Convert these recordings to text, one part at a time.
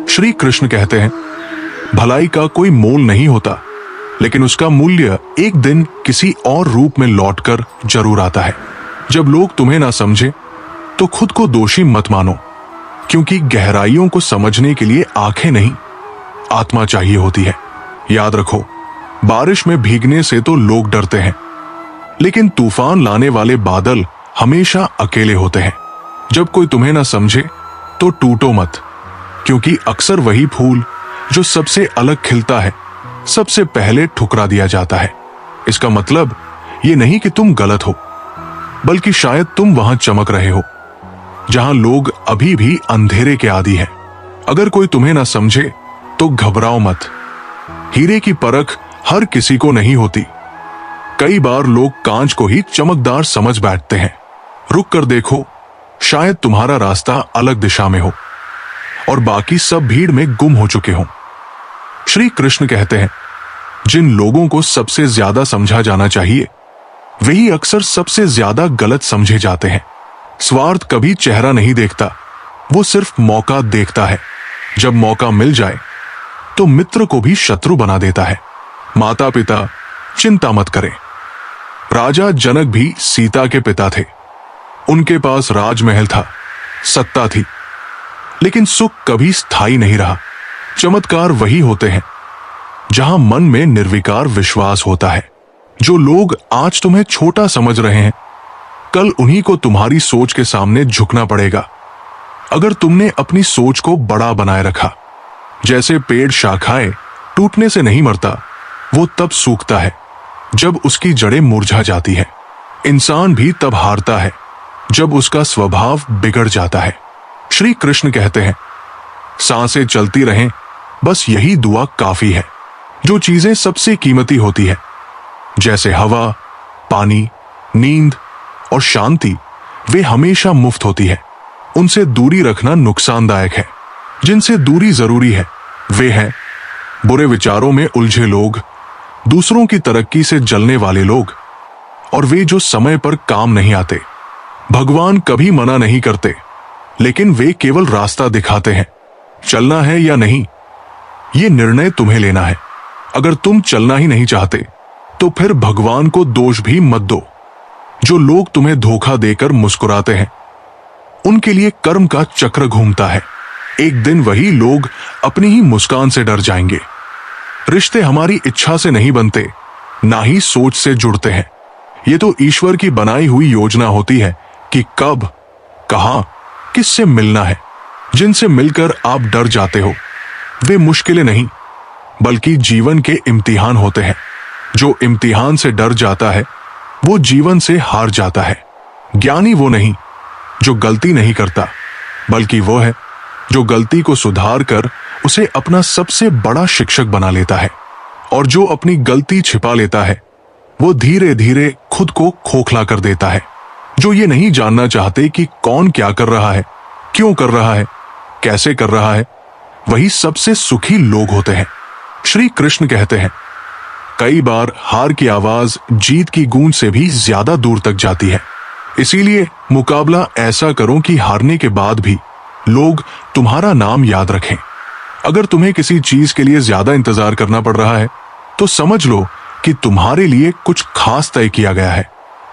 श्री कृष्ण कहते हैं, भलाई का कोई मोल नहीं होता, लेकिन उसका मूल्य एक दिन किसी और रूप में लौटकर जरूर आता है। जब लोग तुम्हें ना समझे तो खुद को दोषी मत मानो, क्योंकि गहराइयों को समझने के लिए आंखें नहीं, आत्मा चाहिए होती है। याद रखो, बारिश में भीगने से तो लोग डरते हैं, लेकिन तूफान लाने वाले बादल हमेशा अकेले होते हैं। जब कोई तुम्हें ना समझे तो टूटो मत, क्योंकि अक्सर वही फूल जो सबसे अलग खिलता है, सबसे पहले ठुकरा दिया जाता है। इसका मतलब ये नहीं कि तुम गलत हो, बल्कि शायद तुम वहां चमक रहे हो जहां लोग अभी भी अंधेरे के आदी हैं। अगर कोई तुम्हें ना समझे तो घबराओ मत। हीरे की परख हर किसी को नहीं होती। कई बार लोग कांच को ही चमकदार समझ बैठते हैं। रुक कर देखो, शायद तुम्हारा रास्ता अलग दिशा में हो और बाकी सब भीड़ में गुम हो चुके हों। श्री कृष्ण कहते हैं, जिन लोगों को सबसे ज्यादा समझा जाना चाहिए, वही अक्सर सबसे ज्यादा गलत समझे जाते हैं। स्वार्थ कभी चेहरा नहीं देखता, वो सिर्फ मौका देखता है। जब मौका मिल जाए तो मित्र को भी शत्रु बना देता है। माता पिता चिंता मत करें। राजा जनक भी सीता के पिता थे। उनके पास राजमहल था, सत्ता थी, लेकिन सुख कभी स्थायी नहीं रहा। चमत्कार वही होते हैं जहां मन में निर्विकार विश्वास होता है। जो लोग आज तुम्हें छोटा समझ रहे हैं, कल उन्हीं को तुम्हारी सोच के सामने झुकना पड़ेगा। अगर तुमने अपनी सोच को बड़ा बनाए रखा, जैसे पेड़ शाखाएं टूटने से नहीं मरता, वो तब सूखता है जब उसकी जड़ें मुरझा जाती है। इंसान भी तब हारता है जब उसका स्वभाव बिगड़ जाता है। श्री कृष्ण कहते हैं, सांसें चलती रहें, बस यही दुआ काफी है। जो चीजें सबसे कीमती होती है, जैसे हवा, पानी, नींद और शांति, वे हमेशा मुफ्त होती है। उनसे दूरी रखना नुकसानदायक है। जिनसे दूरी जरूरी है, वे हैं बुरे विचारों में उलझे लोग, दूसरों की तरक्की से जलने वाले लोग, और वे जो समय पर काम नहीं आते। भगवान कभी मना नहीं करते, लेकिन वे केवल रास्ता दिखाते हैं। चलना है या नहीं, ये निर्णय तुम्हें लेना है। अगर तुम चलना ही नहीं चाहते, तो फिर भगवान को दोष भी मत दो। जो लोग तुम्हें धोखा देकर मुस्कुराते हैं, उनके लिए कर्म का चक्र घूमता है। एक दिन वही लोग अपनी ही मुस्कान से डर जाएंगे। रिश्ते हमारी इच्छा से नहीं बनते, ना ही सोच से जुड़ते हैं। ये तो ईश्वर की बनाई हुई योजना होती है कि कब, कहां, किससे मिलना है। जिनसे मिलकर आप डर जाते हो, वे मुश्किलें नहीं, बल्कि जीवन के इम्तिहान होते हैं। जो इम्तिहान से डर जाता है, वो जीवन से हार जाता है। ज्ञानी वो नहीं जो गलती नहीं करता, बल्कि वो है जो गलती को सुधार कर उसे अपना सबसे बड़ा शिक्षक बना लेता है। और जो अपनी गलती छिपा लेता है, वो धीरे धीरे खुद को खोखला कर देता है। जो ये नहीं जानना चाहते कि कौन क्या कर रहा है, क्यों कर रहा है, कैसे कर रहा है, वही सबसे सुखी लोग होते हैं। श्री कृष्ण कहते हैं, कई बार हार की आवाज जीत की गूंज से भी ज्यादा दूर तक जाती है। इसीलिए मुकाबला ऐसा करो कि हारने के बाद भी लोग तुम्हारा नाम याद रखें। अगर तुम्हें किसी चीज के लिए ज्यादा इंतजार करना पड़ रहा है, तो समझ लो कि तुम्हारे लिए कुछ खास तय किया गया है,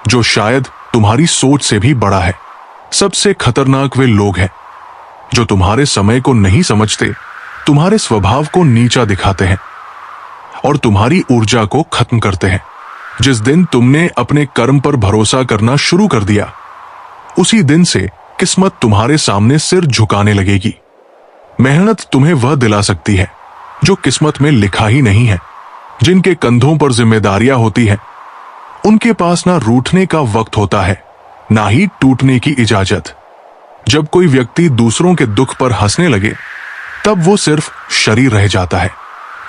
जो शायद तुम्हारी सोच से भी बड़ा है। सबसे खतरनाक वे लोग हैं जो तुम्हारे समय को नहीं समझते, तुम्हारे स्वभाव को नीचा दिखाते हैं और तुम्हारी ऊर्जा को खत्म करते हैं। जिस दिन तुमने अपने कर्म पर भरोसा करना शुरू कर दिया, उसी दिन से किस्मत तुम्हारे सामने सिर झुकाने लगेगी। मेहनत तुम्हें वह दिला सकती है जो किस्मत में लिखा ही नहीं है। जिनके कंधों पर जिम्मेदारियां होती हैं, उनके पास ना रूठने का वक्त होता है, ना ही टूटने की इजाजत। जब कोई व्यक्ति दूसरों के दुख पर हंसने लगे, तब वो सिर्फ शरीर रह जाता है।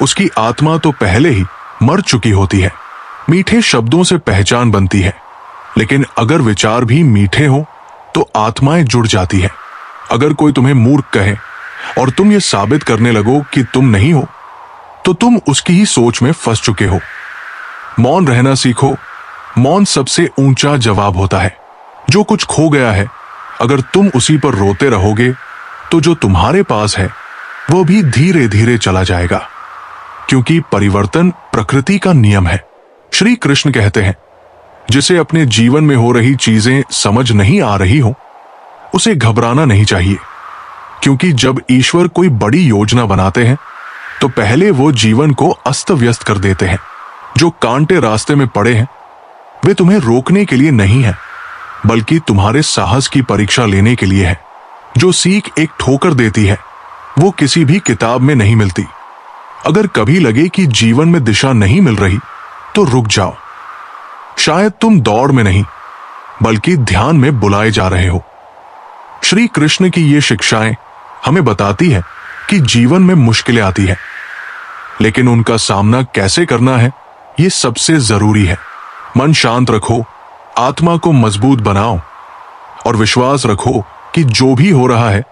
उसकी आत्मा तो पहले ही मर चुकी होती है। मीठे शब्दों से पहचान बनती है, लेकिन अगर विचार भी मीठे हो तो आत्माएं जुड़ जाती है। अगर कोई तुम्हें मूर्ख कहे और तुम ये साबित करने लगो कि तुम नहीं हो, तो तुम उसकी ही सोच में फंस चुके हो। मौन रहना सीखो। मौन सबसे ऊंचा जवाब होता है। जो कुछ खो गया है, अगर तुम उसी पर रोते रहोगे तो जो तुम्हारे पास है वो भी धीरे धीरे चला जाएगा, क्योंकि परिवर्तन प्रकृति का नियम है। श्री कृष्ण कहते हैं, जिसे अपने जीवन में हो रही चीजें समझ नहीं आ रही हो उसे घबराना नहीं चाहिए, क्योंकि जब ईश्वर कोई बड़ी योजना बनाते हैं तो पहले वो जीवन को अस्त व्यस्त कर देते हैं। जो कांटे रास्ते में पड़े हैं वे तुम्हें रोकने के लिए नहीं है, बल्कि तुम्हारे साहस की परीक्षा लेने के लिए है। जो सीख एक ठोकर देती है वो किसी भी किताब में नहीं मिलती। अगर कभी लगे कि जीवन में दिशा नहीं मिल रही तो रुक जाओ। शायद तुम दौड़ में नहीं बल्कि ध्यान में बुलाए जा रहे हो। श्री कृष्ण की ये शिक्षाएं हमें बताती है कि जीवन में मुश्किलें आती है, लेकिन उनका सामना कैसे करना है ये सबसे जरूरी है। मन शांत रखो, आत्मा को मजबूत बनाओ और विश्वास रखो कि जो भी हो रहा है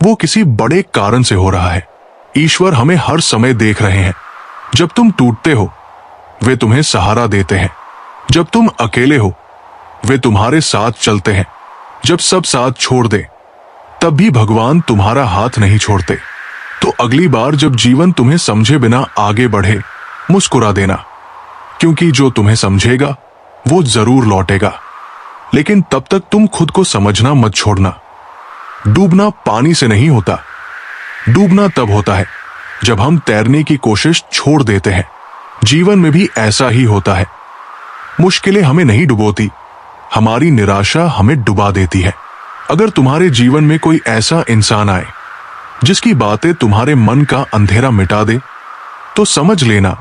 वो किसी बड़े कारण से हो रहा है। ईश्वर हमें हर समय देख रहे हैं। जब तुम टूटते हो वे तुम्हें सहारा देते हैं, जब तुम अकेले हो वे तुम्हारे साथ चलते हैं, जब सब साथ छोड़ दे तब भी भगवान तुम्हारा हाथ नहीं छोड़ते। तो अगली बार जब जीवन तुम्हें समझे बिना आगे बढ़े, मुस्कुरा देना, क्योंकि जो तुम्हें समझेगा वो जरूर लौटेगा। लेकिन तब तक तुम खुद को समझना मत छोड़ना। डूबना पानी से नहीं होता, डूबना तब होता है जब हम तैरने की कोशिश छोड़ देते हैं। जीवन में भी ऐसा ही होता है। मुश्किलें हमें नहीं डुबोती, हमारी निराशा हमें डुबा देती है। अगर तुम्हारे जीवन में कोई ऐसा इंसान आए जिसकी बातें तुम्हारे मन का अंधेरा मिटा दे, तो समझ लेना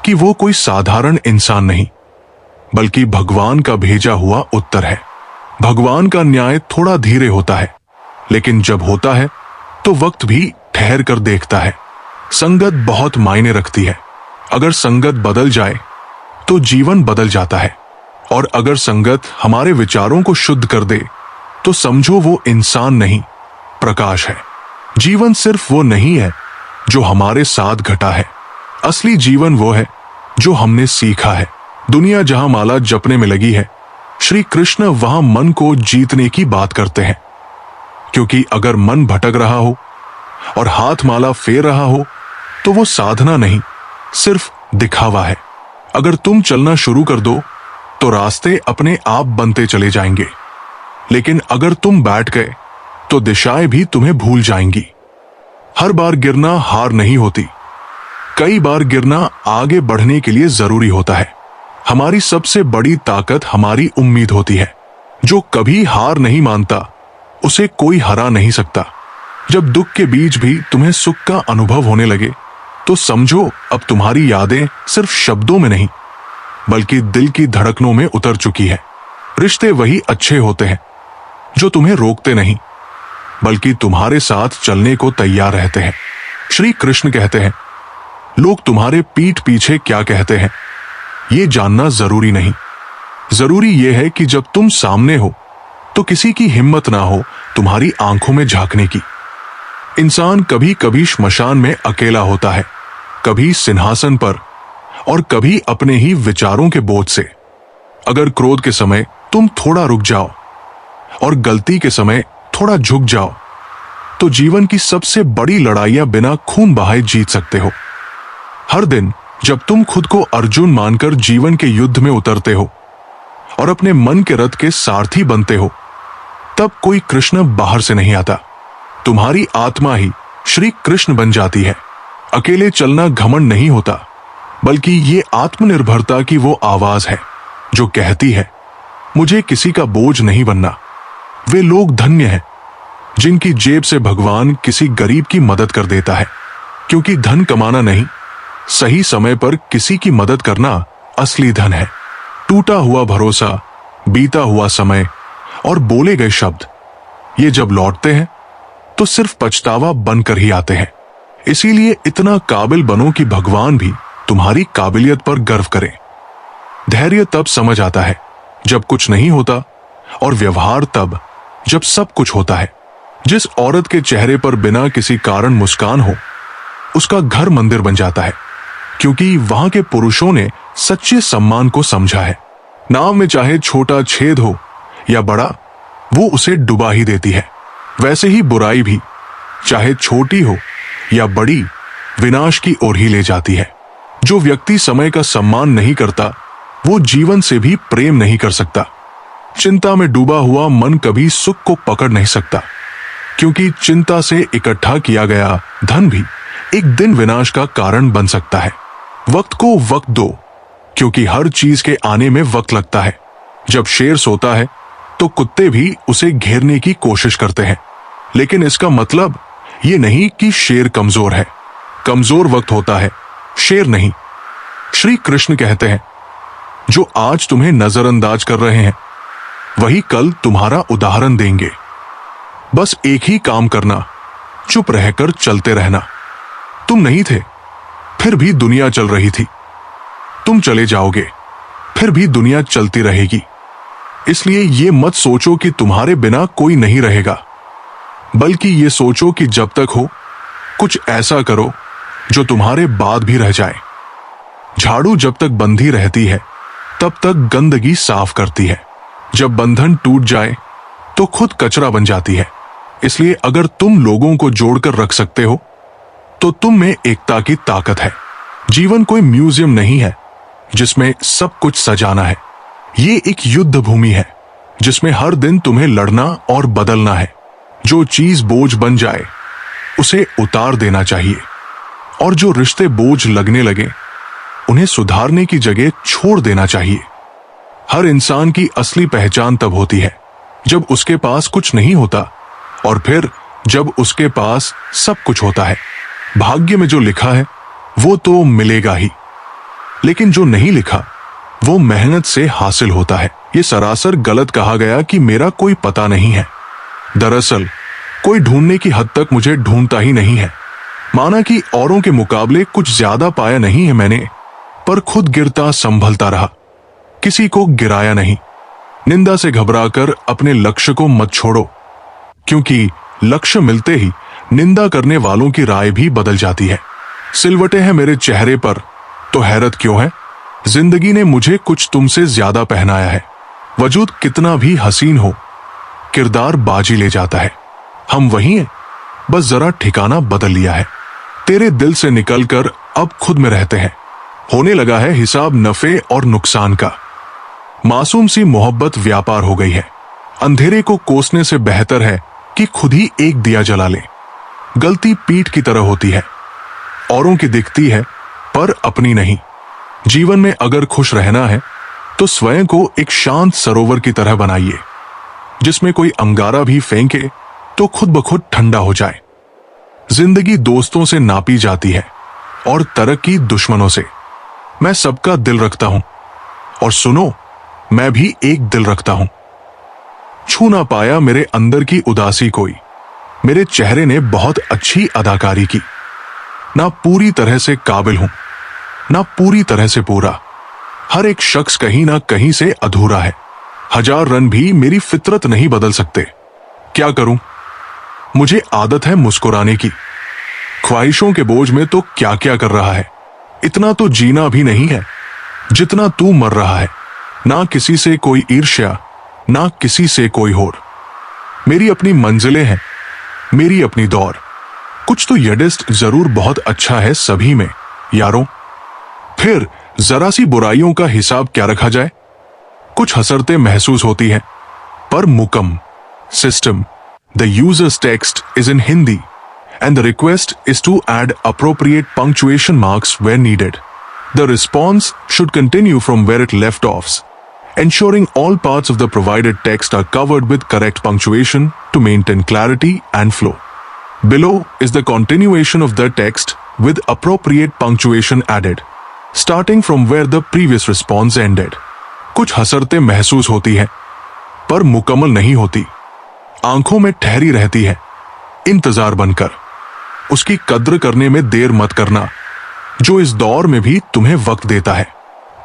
कि वो कोई साधारण इंसान नहीं बल्कि भगवान का भेजा हुआ उत्तर है। भगवान का न्याय थोड़ा धीरे होता है, लेकिन जब होता है तो वक्त भी ठहर कर देखता है। संगत बहुत मायने रखती है। अगर संगत बदल जाए तो जीवन बदल जाता है, और अगर संगत हमारे विचारों को शुद्ध कर दे तो समझो वो इंसान नहीं, प्रकाश है। जीवन सिर्फ वो नहीं है जो हमारे साथ घटा है, असली जीवन वो है जो हमने सीखा है। दुनिया जहां माला जपने में लगी है, श्री कृष्ण वहां मन को जीतने की बात करते हैं। क्योंकि अगर मन भटक रहा हो और हाथ माला फेर रहा हो तो वो साधना नहीं, सिर्फ दिखावा है। अगर तुम चलना शुरू कर दो तो रास्ते अपने आप बनते चले जाएंगे, लेकिन अगर तुम बैठ गए तो दिशाएं भी तुम्हें भूल जाएंगी। हर बार गिरना हार नहीं होती, कई बार गिरना आगे बढ़ने के लिए जरूरी होता है। हमारी सबसे बड़ी ताकत हमारी उम्मीद होती है। जो कभी हार नहीं मानता उसे कोई हरा नहीं सकता। जब दुख के बीच भी तुम्हें सुख का अनुभव होने लगे तो समझो अब तुम्हारी यादें सिर्फ शब्दों में नहीं बल्कि दिल की धड़कनों में उतर चुकी है। रिश्ते वही अच्छे होते हैं जो तुम्हें रोकते नहीं बल्कि तुम्हारे साथ चलने को तैयार रहते हैं। श्री कृष्ण कहते हैं, लोग तुम्हारे पीठ पीछे क्या कहते हैं ये जानना जरूरी नहीं। जरूरी यह है कि जब तुम सामने हो तो किसी की हिम्मत ना हो तुम्हारी आंखों में झांकने की। इंसान कभी कभी श्मशान में अकेला होता है, कभी सिंहासन पर और कभी अपने ही विचारों के बोझ से। अगर क्रोध के समय तुम थोड़ा रुक जाओ और गलती के समय थोड़ा झुक जाओ तो जीवन की सबसे बड़ी लड़ाइयां बिना खून बहाए जीत सकते हो। हर दिन जब तुम खुद को अर्जुन मानकर जीवन के युद्ध में उतरते हो और अपने मन के रथ के सारथी बनते हो, तब कोई कृष्ण बाहर से नहीं आता, तुम्हारी आत्मा ही श्री कृष्ण बन जाती है। अकेले चलना घमंड नहीं होता, बल्कि ये आत्मनिर्भरता की वो आवाज है जो कहती है, मुझे किसी का बोझ नहीं बनना। वे लोग धन्य हैं जिनकी जेब से भगवान किसी गरीब की मदद कर देता है, क्योंकि धन कमाना नहीं, सही समय पर किसी की मदद करना असली धन है। टूटा हुआ भरोसा, बीता हुआ समय और बोले गए शब्द, ये जब लौटते हैं तो सिर्फ पछतावा बनकर ही आते हैं। इसीलिए इतना काबिल बनो कि भगवान भी तुम्हारी काबिलियत पर गर्व करें। धैर्य तब समझ आता है जब कुछ नहीं होता, और व्यवहार तब जब सब कुछ होता है। जिस औरत के चेहरे पर बिना किसी कारण मुस्कान हो, उसका घर मंदिर बन जाता है, क्योंकि वहां के पुरुषों ने सच्चे सम्मान को समझा है। नाव में चाहे छोटा छेद हो या बड़ा, वो उसे डुबा ही देती है। वैसे ही बुराई भी, चाहे छोटी हो या बड़ी, विनाश की ओर ही ले जाती है। जो व्यक्ति समय का सम्मान नहीं करता, वो जीवन से भी प्रेम नहीं कर सकता। चिंता में डूबा हुआ मन कभी सुख को पकड़ नहीं सकता, क्योंकि चिंता से इकट्ठा किया गया धन भी एक दिन विनाश का कारण बन सकता है। वक्त को वक्त दो, क्योंकि हर चीज के आने में वक्त लगता है। जब शेर सोता है तो कुत्ते भी उसे घेरने की कोशिश करते हैं, लेकिन इसका मतलब ये नहीं कि शेर कमजोर है। कमजोर वक्त होता है, शेर नहीं। श्री कृष्ण कहते हैं, जो आज तुम्हें नजरअंदाज कर रहे हैं वही कल तुम्हारा उदाहरण देंगे। बस एक ही काम करना, चुप रहकर चलते रहना। तुम नहीं थे, फिर भी दुनिया चल रही थी। तुम चले जाओगे, फिर भी दुनिया चलती रहेगी। इसलिए ये मत सोचो कि तुम्हारे बिना कोई नहीं रहेगा, बल्कि ये सोचो कि जब तक हो कुछ ऐसा करो जो तुम्हारे बाद भी रह जाए। झाड़ू जब तक बंधी रहती है तब तक गंदगी साफ करती है। जब बंधन टूट जाए तो खुद कचरा बन जाती है। इसलिए अगर तुम लोगों को जोड़कर रख सकते हो तो तुम में एकता की ताकत है। जीवन कोई म्यूजियम नहीं है जिसमें सब कुछ सजाना है। ये एक युद्ध भूमि है जिसमें हर दिन तुम्हें लड़ना और बदलना है। जो चीज बोझ बन जाए उसे उतार देना चाहिए, और जो रिश्ते बोझ लगने लगे उन्हें सुधारने की जगह छोड़ देना चाहिए। हर इंसान की असली पहचान तब होती है जब उसके पास कुछ नहीं होता, और फिर जब उसके पास सब कुछ होता है। भाग्य में जो लिखा है वो तो मिलेगा ही, लेकिन जो नहीं लिखा वो मेहनत से हासिल होता है। ये सरासर गलत कहा गया कि मेरा कोई पता नहीं है। दरअसल कोई ढूंढने की हद तक मुझे ढूंढता ही नहीं है। माना कि औरों के मुकाबले कुछ ज्यादा पाया नहीं है मैंने, पर खुद गिरता संभलता रहा, किसी को गिराया नहीं। निंदा से घबराकर अपने लक्ष्य को मत छोड़ो, क्योंकि लक्ष्य मिलते ही निंदा करने वालों की राय भी बदल जाती है। सिलवटें हैं मेरे चेहरे पर तो हैरत क्यों है? जिंदगी ने मुझे कुछ तुमसे ज्यादा पहनाया है। वजूद कितना भी हसीन हो, किरदार बाजी ले जाता है। हम वही हैं, बस जरा ठिकाना बदल लिया है। तेरे दिल से निकलकर अब खुद में रहते हैं। होने लगा है हिसाब नफे और नुकसान का। मासूम सी मोहब्बत व्यापार हो गई है। अंधेरे को कोसने से बेहतर है कि खुद ही एक दिया जला ले। गलती पीठ की तरह होती है, औरों की दिखती है पर अपनी नहीं। जीवन में अगर खुश रहना है तो स्वयं को एक शांत सरोवर की तरह बनाइए, जिसमें कोई अंगारा भी फेंके तो खुद ब खुद ठंडा हो जाए। जिंदगी दोस्तों से नापी जाती है और तरक्की दुश्मनों से। मैं सबका दिल रखता हूं, और सुनो, मैं भी एक दिल रखता हूं। छू ना पाया मेरे अंदर की उदासी कोई। मेरे चेहरे ने बहुत अच्छी अदाकारी की। ना पूरी तरह से काबिल हूं, ना पूरी तरह से पूरा। हर एक शख्स कहीं ना कहीं से अधूरा है। 1000 रन भी मेरी फितरत नहीं बदल सकते। क्या करूं? मुझे आदत है मुस्कुराने की। ख्वाहिशों के बोझ में तो क्या क्या कर रहा है। इतना तो जीना भी नहीं है जितना तू मर रहा है। ना किसी से कोई ईर्ष्या, ना किसी से कोई होड़। मेरी अपनी मंजिलें हैं, मेरी अपनी दौर। कुछ तो यडिस्ट जरूर बहुत अच्छा है सभी में यारों। फिर जरा सी बुराइयों का हिसाब क्या रखा जाए? कुछ हसरतें महसूस होती हैं, पर मुकम system the users text is in Hindi and the request is to add appropriate punctuation marks where needed. The response should continue from where it left off, ensuring all parts of the provided text are covered with correct punctuation to maintain clarity and flow. Below is the continuation of the text with appropriate punctuation added, starting from where the previous response ended. कुछ हसरतें महसूस होती हैं, पर मुकम्मल नहीं होती। आंखों में ठहरी रहती है इंतजार बनकर। उसकी कद्र करने में देर मत करना, जो इस दौर में भी तुम्हें वक्त देता है।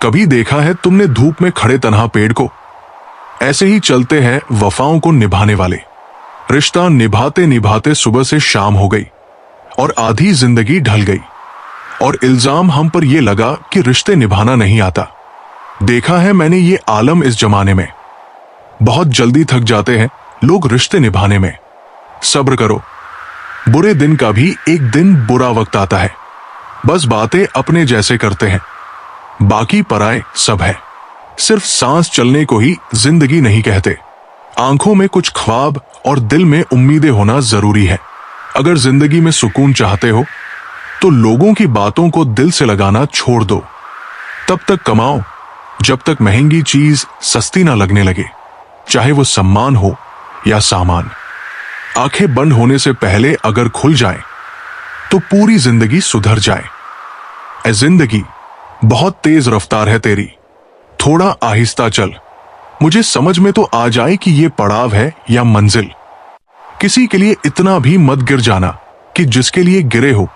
कभी देखा है तुमने धूप में खड़े तन्हा पेड़ को? ऐसे ही चलते हैं वफाओं को निभाने वाले। रिश्ता निभाते निभाते सुबह से शाम हो गई और आधी जिंदगी ढल गई, और इल्जाम हम पर यह लगा कि रिश्ते निभाना नहीं आता। देखा है मैंने ये आलम इस जमाने में। बहुत जल्दी थक जाते हैं लोग रिश्ते निभाने में। सब्र करो, बुरे दिन का भी एक दिन बुरा वक्त आता है। बस बातें अपने जैसे करते हैं, बाकी पराए सब है। सिर्फ सांस चलने को ही जिंदगी नहीं कहते। आंखों में कुछ ख्वाब और दिल में उम्मीदें होना जरूरी है। अगर जिंदगी में सुकून चाहते हो तो लोगों की बातों को दिल से लगाना छोड़ दो। तब तक कमाओ जब तक महंगी चीज सस्ती ना लगने लगे, चाहे वो सम्मान हो या सामान। आंखें बंद होने से पहले अगर खुल जाए तो पूरी जिंदगी सुधर जाए। ए जिंदगी, बहुत तेज रफ्तार है तेरी, थोड़ा आहिस्ता चल। मुझे समझ में तो आ जाए कि ये पड़ाव है या मंजिल। किसी के लिए इतना भी मत गिर जाना कि जिसके लिए गिरे हो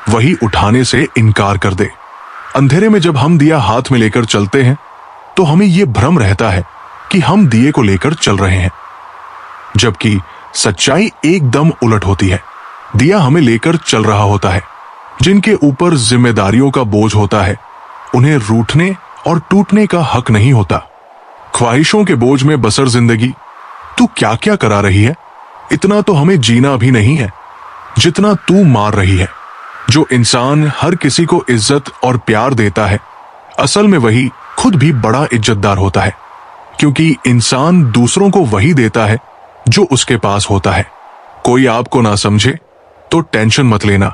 वही उठाने से इनकार कर दे। अंधेरे में जब हम दिया हाथ में लेकर चलते हैं तो हमें यह भ्रम रहता है कि हम दिए को लेकर चल रहे हैं, जबकि सच्चाई एकदम उलट होती है। दिया हमें लेकर चल रहा होता है। जिनके ऊपर जिम्मेदारियों का बोझ होता है उन्हें रूठने और टूटने का हक नहीं होता। ख्वाहिशों के बोझ में बसर जिंदगी तू क्या क्या करा रही है, इतना तो हमें जीना भी नहीं है जितना तू मार रही है। जो इंसान हर किसी को इज्जत और प्यार देता है, असल में वही खुद भी बड़ा इज्जतदार होता है, क्योंकि इंसान दूसरों को वही देता है जो उसके पास होता है। कोई आपको ना समझे तो टेंशन मत लेना,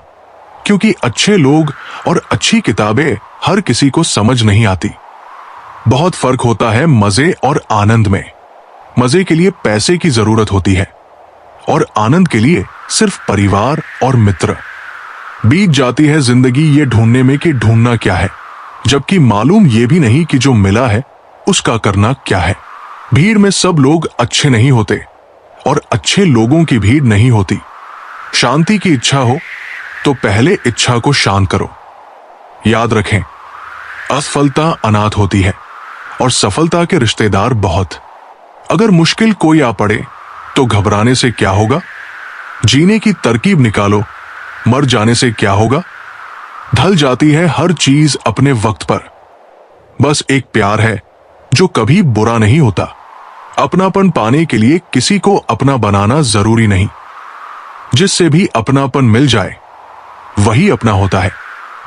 क्योंकि अच्छे लोग और अच्छी किताबें हर किसी को समझ नहीं आती। बहुत फर्क होता है मजे और आनंद में। मजे के लिए पैसे की जरूरत होती है और आनंद के लिए सिर्फ परिवार और मित्र। बीत जाती है जिंदगी ये ढूंढने में कि ढूंढना क्या है, जबकि मालूम ये भी नहीं कि जो मिला है उसका करना क्या है। भीड़ में सब लोग अच्छे नहीं होते और अच्छे लोगों की भीड़ नहीं होती। शांति की इच्छा हो तो पहले इच्छा को शांत करो। याद रखें, असफलता अनाथ होती है और सफलता के रिश्तेदार बहुत। अगर मुश्किल कोई आ पड़े तो घबराने से क्या होगा, जीने की तरकीब निकालो। मर जाने से क्या होगा, ढल जाती है हर चीज अपने वक्त पर। बस एक प्यार है जो कभी बुरा नहीं होता। अपनापन पाने के लिए किसी को अपना बनाना जरूरी नहीं। जिससे भी अपनापन मिल जाए वही अपना होता है।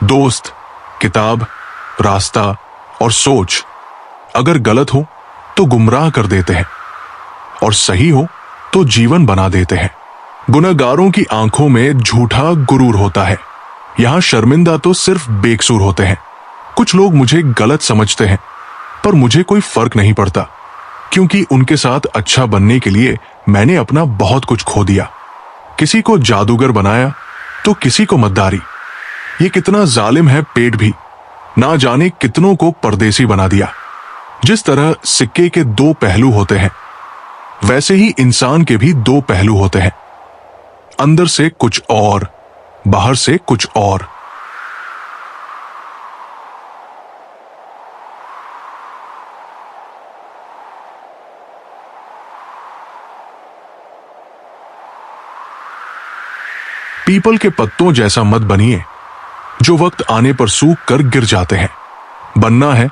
दोस्त, किताब, रास्ता और सोच अगर गलत हो तो गुमराह कर देते हैं और सही हो तो जीवन बना देते हैं। गुनहगारों की आंखों में झूठा गुरूर होता है। यहां शर्मिंदा तो सिर्फ बेकसूर होते हैं। कुछ लोग मुझे गलत समझते हैं, पर मुझे कोई फर्क नहीं पड़ता, क्योंकि उनके साथ अच्छा बनने के लिए मैंने अपना बहुत कुछ खो दिया। किसी को जादूगर बनाया तो किसी को मद्दारी। ये कितना जालिम है पेट भी, ना जाने कितनों को परदेसी बना दिया। जिस तरह सिक्के के दो पहलू होते हैं, वैसे ही इंसान के भी दो पहलू होते हैं। अंदर से कुछ और, बाहर से कुछ और। पीपल के पत्तों जैसा मत बनिए जो वक्त आने पर सूख कर गिर जाते हैं। बनना है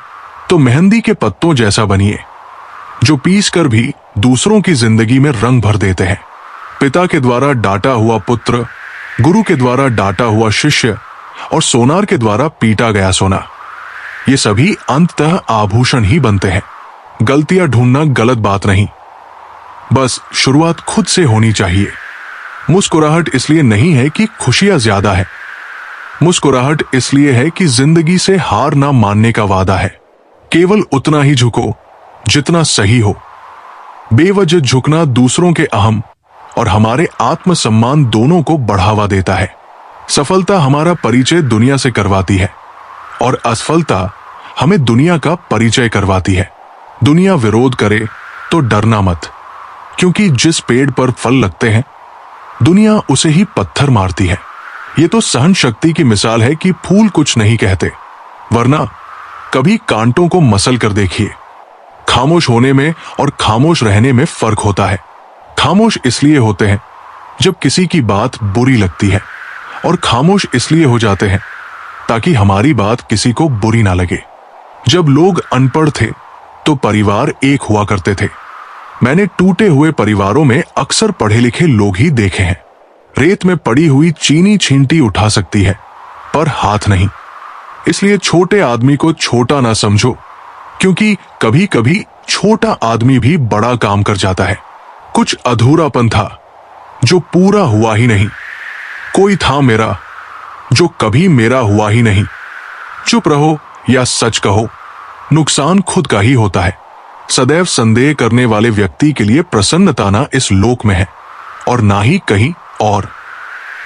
तो मेहंदी के पत्तों जैसा बनिए जो पीस कर भी दूसरों की जिंदगी में रंग भर देते हैं। पिता के द्वारा डांटा हुआ पुत्र, गुरु के द्वारा डांटा हुआ शिष्य और सोनार के द्वारा पीटा गया सोना, ये सभी अंततः आभूषण ही बनते हैं। गलतियां ढूंढना गलत बात नहीं, बस शुरुआत खुद से होनी चाहिए। मुस्कुराहट इसलिए नहीं है कि खुशियां ज्यादा है, मुस्कुराहट इसलिए है कि जिंदगी से हार ना मानने का वादा है। केवल उतना ही झुको जितना सही हो। बेवजह झुकना दूसरों के अहम और हमारे आत्मसम्मान दोनों को बढ़ावा देता है। सफलता हमारा परिचय दुनिया से करवाती है और असफलता हमें दुनिया का परिचय करवाती है। दुनिया विरोध करे तो डरना मत, क्योंकि जिस पेड़ पर फल लगते हैं दुनिया उसे ही पत्थर मारती है। ये तो सहन शक्ति की मिसाल है कि फूल कुछ नहीं कहते, वरना कभी कांटों को मसल कर देखिए। खामोश होने में और खामोश रहने में फर्क होता है। खामोश इसलिए होते हैं जब किसी की बात बुरी लगती है, और खामोश इसलिए हो जाते हैं ताकि हमारी बात किसी को बुरी ना लगे। जब लोग अनपढ़ थे तो परिवार एक हुआ करते थे। मैंने टूटे हुए परिवारों में अक्सर पढ़े लिखे लोग ही देखे हैं। रेत में पड़ी हुई चीनी छींटी उठा सकती है, पर हाथ नहीं। इसलिए छोटे आदमी को छोटा ना समझो, क्योंकि कभी कभी छोटा आदमी भी बड़ा काम कर जाता है। कुछ अधूरापन था जो पूरा हुआ ही नहीं। कोई था मेरा जो कभी मेरा हुआ ही नहीं। चुप रहो या सच कहो, नुकसान खुद का ही होता है। सदैव संदेह करने वाले व्यक्ति के लिए प्रसन्नता ना इस लोक में है और ना ही कहीं और।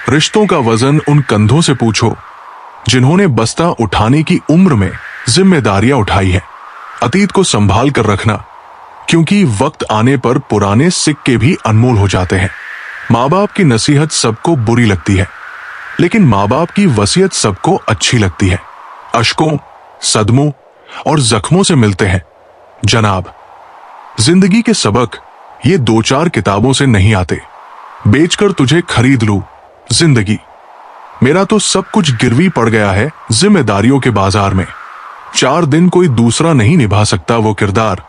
रिश्तों का वजन उन कंधों से पूछो जिन्होंने बस्ता उठाने की उम्र में जिम्मेदारियां उठाई है। अतीत को संभाल कर रखना, क्योंकि वक्त आने पर पुराने सिक्के भी अनमोल हो जाते हैं। माँ बाप की नसीहत सबको बुरी लगती है, लेकिन माँ बाप की वसीयत सबको अच्छी लगती है। अश्कों, सदमों और जख्मों से मिलते हैं जनाब। जिंदगी के सबक ये 2-4 किताबों से नहीं आते। बेचकर तुझे खरीद लूं जिंदगी। मेरा तो सब कुछ गिरवी पड़ गया है जिम्मेदारियों के बाजार में। 4 दिन कोई दूसरा नहीं निभा सकता वो किरदार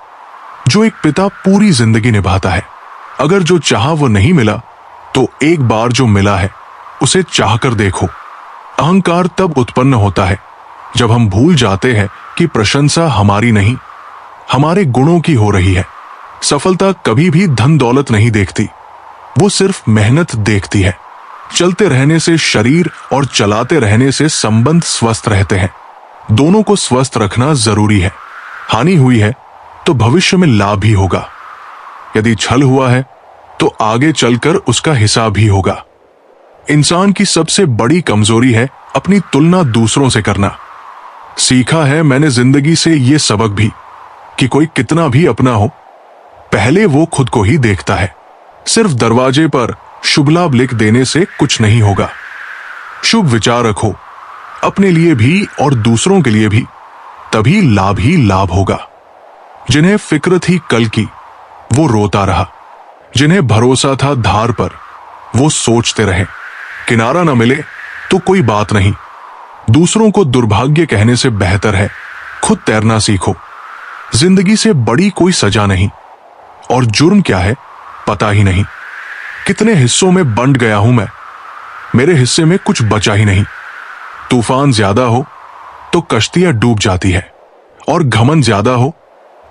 जो एक पिता पूरी जिंदगी निभाता है। अगर जो चाहा वो नहीं मिला, तो एक बार जो मिला है उसे चाह कर देखो। अहंकार तब उत्पन्न होता है जब हम भूल जाते हैं कि प्रशंसा हमारी नहीं, हमारे गुणों की हो रही है। सफलता कभी भी धन दौलत नहीं देखती, वो सिर्फ मेहनत देखती है। चलते रहने से शरीर और चलाते रहने से संबंध स्वस्थ रहते हैं। दोनों को स्वस्थ रखना जरूरी है। हानि हुई है तो भविष्य में लाभ भी होगा। यदि छल हुआ है तो आगे चलकर उसका हिसाब भी होगा। इंसान की सबसे बड़ी कमजोरी है अपनी तुलना दूसरों से करना। सीखा है मैंने जिंदगी से ये सबक भी कि कोई कितना भी अपना हो, पहले वो खुद को ही देखता है। सिर्फ दरवाजे पर शुभ लाभ लिख देने से कुछ नहीं होगा। शुभ विचार रखो, अपने लिए भी और दूसरों के लिए भी, तभी लाभ ही लाभ होगा। जिन्हें फिक्र थी कल की, वो रोता रहा। जिन्हें भरोसा था धार पर, वो सोचते रहे। किनारा न मिले तो कोई बात नहीं। दूसरों को दुर्भाग्य कहने से बेहतर है खुद तैरना सीखो। जिंदगी से बड़ी कोई सजा नहीं, और जुर्म क्या है पता ही नहीं। कितने हिस्सों में बंट गया हूं मैं, मेरे हिस्से में कुछ बचा ही नहीं। तूफान ज्यादा हो तो कश्तियां डूब जाती है, और घमंड ज्यादा हो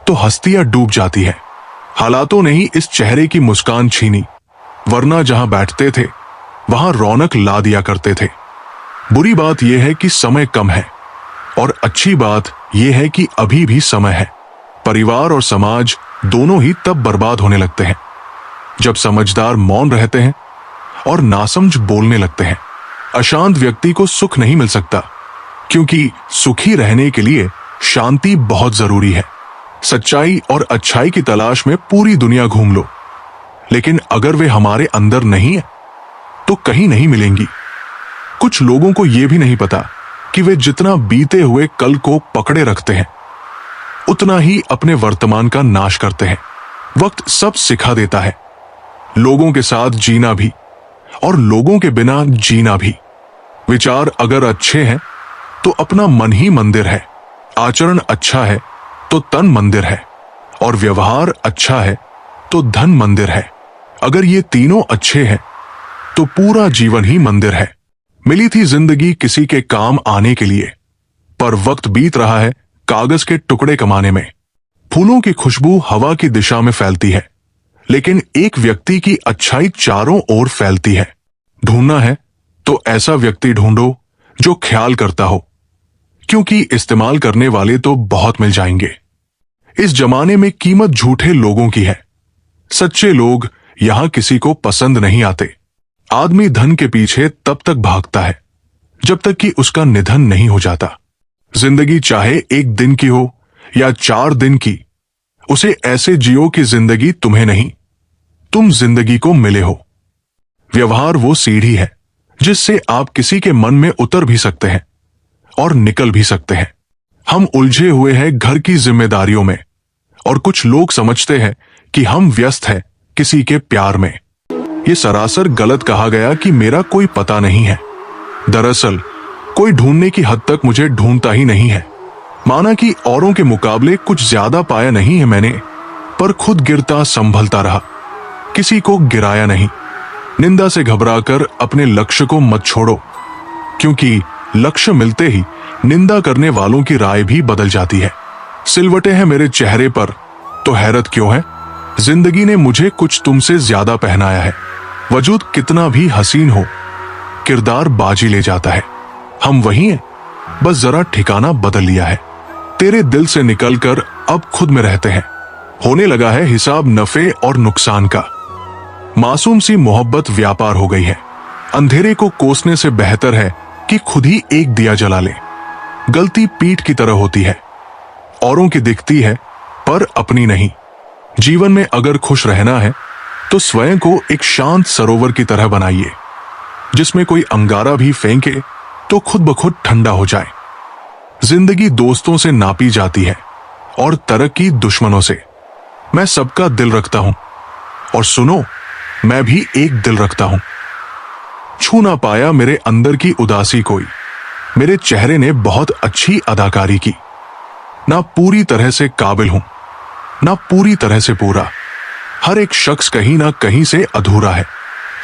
तो हस्तियां डूब जाती है। हालातों ने ही इस चेहरे की मुस्कान छीनी, वरना जहां बैठते थे वहां रौनक ला दिया करते थे। बुरी बात यह है कि समय कम है, और अच्छी बात यह है कि अभी भी समय है। परिवार और समाज दोनों ही तब बर्बाद होने लगते हैं जब समझदार मौन रहते हैं और नासमझ बोलने लगते हैं। अशांत व्यक्ति को सुख नहीं मिल सकता, क्योंकि सुखी रहने के लिए शांति बहुत जरूरी है। सच्चाई और अच्छाई की तलाश में पूरी दुनिया घूम लो, लेकिन अगर वे हमारे अंदर नहीं है तो कहीं नहीं मिलेंगी। कुछ लोगों को यह भी नहीं पता कि वे जितना बीते हुए कल को पकड़े रखते हैं, उतना ही अपने वर्तमान का नाश करते हैं। वक्त सब सिखा देता है, लोगों के साथ जीना भी और लोगों के बिना जीना भी। विचार अगर अच्छे हैं तो अपना मन ही मंदिर है। आचरण अच्छा है तो तन मंदिर है, और व्यवहार अच्छा है तो धन मंदिर है। अगर ये तीनों अच्छे हैं तो पूरा जीवन ही मंदिर है। मिली थी जिंदगी किसी के काम आने के लिए, पर वक्त बीत रहा है कागज के टुकड़े कमाने में। फूलों की खुशबू हवा की दिशा में फैलती है, लेकिन एक व्यक्ति की अच्छाई चारों ओर फैलती है। ढूंढना है तो ऐसा व्यक्ति ढूंढो जो ख्याल करता हो, क्योंकि इस्तेमाल करने वाले तो बहुत मिल जाएंगे। इस जमाने में कीमत झूठे लोगों की है। सच्चे लोग यहां किसी को पसंद नहीं आते। आदमी धन के पीछे तब तक भागता है जब तक कि उसका निधन नहीं हो जाता। जिंदगी चाहे 1 दिन की हो या 4 दिन की, उसे ऐसे जियो कि जिंदगी तुम्हें नहीं, तुम जिंदगी को मिले हो। व्यवहार वो सीढ़ी है जिससे आप किसी के मन में उतर भी सकते हैं और निकल भी सकते हैं। हम उलझे हुए हैं घर की जिम्मेदारियों में, और कुछ लोग समझते हैं कि हम व्यस्त हैं किसी के प्यार में। ये सरासर गलत कहा गया कि मेरा कोई पता नहीं है। दरअसल कोई ढूंढने की हद तक मुझे ढूंढता ही नहीं है। माना कि औरों के मुकाबले कुछ ज्यादा पाया नहीं है मैंने, पर खुद गिरता संभलता रहा, किसी को गिराया नहीं। निंदा से घबराकर अपने लक्ष्य को मत छोड़ो, क्योंकि लक्ष्य मिलते ही निंदा करने वालों की राय भी बदल जाती है। सिलवटें हैं मेरे चेहरे पर तो हैरत क्यों है? जिंदगी ने मुझे कुछ तुमसे ज्यादा पहनाया है। वजूद कितना भी हसीन हो, किरदार बाजी ले जाता है। हम वही हैं, बस जरा ठिकाना बदल लिया है। तेरे दिल से निकलकर अब खुद में रहते हैं। होने लगा है हिसाब नफे और नुकसान का। मासूम सी मोहब्बत व्यापार हो गई है। अंधेरे को कोसने से बेहतर है कि खुद ही एक दिया जला ले। गलती पीठ की तरह होती है, औरों की दिखती है पर अपनी नहीं। जीवन में अगर खुश रहना है तो स्वयं को एक शांत सरोवर की तरह बनाइए, जिसमें कोई अंगारा भी फेंके तो खुद ब खुद ठंडा हो जाए। जिंदगी दोस्तों से नापी जाती है और तरक्की दुश्मनों से। मैं सबका दिल रखता हूं, और सुनो, मैं भी एक दिल रखता हूं। छू ना पाया मेरे अंदर की उदासी कोई, मेरे चेहरे ने बहुत अच्छी अदाकारी की। ना पूरी तरह से काबिल हूं, ना पूरी तरह से पूरा। हर एक शख्स कहीं ना कहीं से अधूरा है।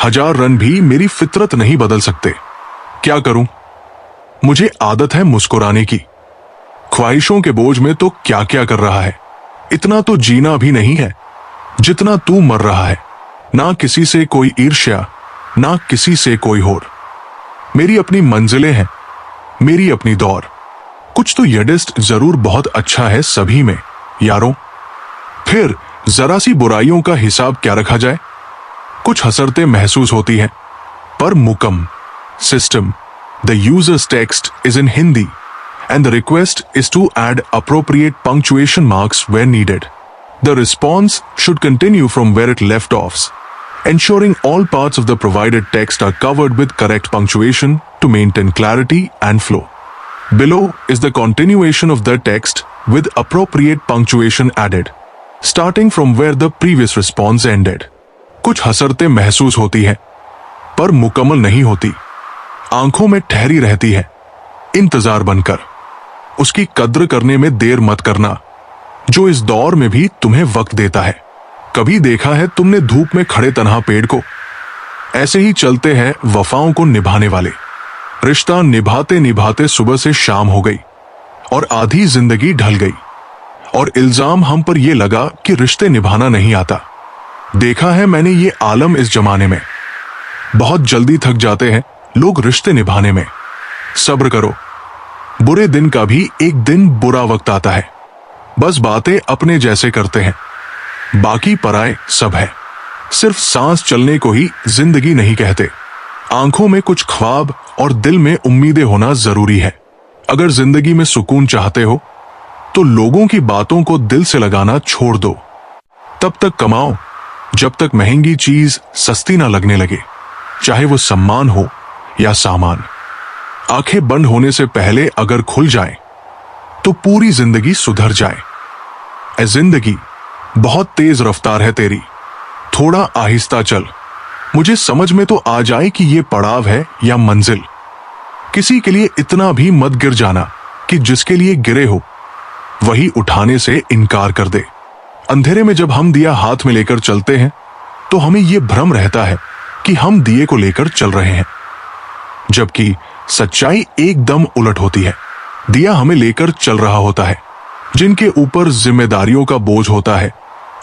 1000 रन भी मेरी फितरत नहीं बदल सकते। क्या करूं? मुझे आदत है मुस्कुराने की। ख्वाहिशों के बोझ में तो क्या क्या कर रहा है। इतना तो जीना भी नहीं है जितना तू मर रहा है। ना किसी से कोई ईर्ष्या, ना किसी से कोई होर। मेरी अपनी मंजिलें हैं, मेरी अपनी दौर। कुछ तो यडिस्ट जरूर बहुत अच्छा है सभी में यारों। फिर जरा सी बुराइयों का हिसाब क्या रखा जाए? कुछ हसरतें महसूस होती हैं, पर मुकम system the users text is in Hindi and the request is to add appropriate punctuation marks where needed. The response should continue from where it left off, ensuring all parts of the provided text are covered with correct punctuation to maintain clarity and flow. Below is the continuation of the text with appropriate punctuation added, starting from where the previous response ended. कुछ हसरतें महसूस होती हैं, पर मुकम्मल नहीं होती। आंखों में ठहरी रहती है इंतजार बनकर। उसकी कद्र करने में देर मत करना, जो इस दौर में भी तुम्हें वक्त देता है। कभी देखा है तुमने धूप में खड़े तन्हा पेड़ को? ऐसे ही चलते हैं वफाओं को निभाने वाले। रिश्ता निभाते निभाते सुबह से शाम हो गई और आधी जिंदगी ढल गई, और इल्जाम हम पर यह लगा कि रिश्ते निभाना नहीं आता। देखा है मैंने ये आलम इस जमाने में। बहुत जल्दी थक जाते हैं लोग रिश्ते निभाने में। सब्र करो, बुरे दिन का भी एक दिन बुरा वक्त आता है। बस बातें अपने जैसे करते हैं, बाकी पराए सब है। सिर्फ सांस चलने को ही जिंदगी नहीं कहते। आंखों में कुछ ख्वाब और दिल में उम्मीदें होना जरूरी है। अगर जिंदगी में सुकून चाहते हो तो लोगों की बातों को दिल से लगाना छोड़ दो। तब तक कमाओ जब तक महंगी चीज सस्ती ना लगने लगे, चाहे वो सम्मान हो या सामान। आंखें बंद होने से पहले अगर खुल जाए तो पूरी जिंदगी सुधर जाए। ऐ जिंदगी, बहुत तेज रफ्तार है तेरी, थोड़ा आहिस्ता चल। मुझे समझ में तो आ जाए कि ये पड़ाव है या मंजिल। किसी के लिए इतना भी मत गिर जाना कि जिसके लिए गिरे हो वही उठाने से इनकार कर दे। अंधेरे में जब हम दिया हाथ में लेकर चलते हैं तो हमें यह भ्रम रहता है कि हम दिए को लेकर चल रहे हैं, जबकि सच्चाई एकदम उलट होती है। दिया हमें लेकर चल रहा होता है। जिनके ऊपर जिम्मेदारियों का बोझ होता है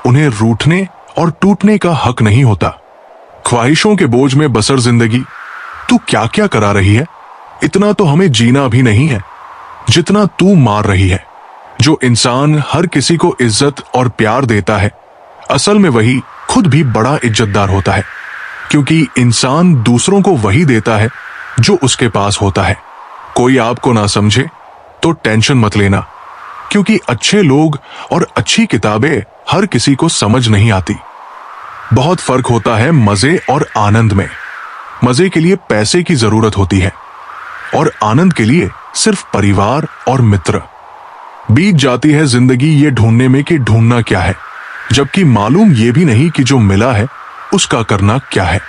उन्हें रूठने और टूटने का हक नहीं होता। ख्वाहिशों के बोझ में बसर जिंदगी तू क्या क्या करा रही है? इतना तो हमें जीना भी नहीं है जितना तू मार रही है। जो इंसान हर किसी को इज्जत और प्यार देता है, असल में वही खुद भी बड़ा इज्जतदार होता है, क्योंकि इंसान दूसरों को वही देता है जो उसके पास होता है। कोई आपको ना समझे तो टेंशन मत लेना, क्योंकि अच्छे लोग और अच्छी किताबें हर किसी को समझ नहीं आती। बहुत फर्क होता है मजे और आनंद में। मजे के लिए पैसे की जरूरत होती है और आनंद के लिए सिर्फ परिवार और मित्र। बीत जाती है जिंदगी ये ढूंढने में कि ढूंढना क्या है, जबकि मालूम ये भी नहीं कि जो मिला है उसका करना क्या है।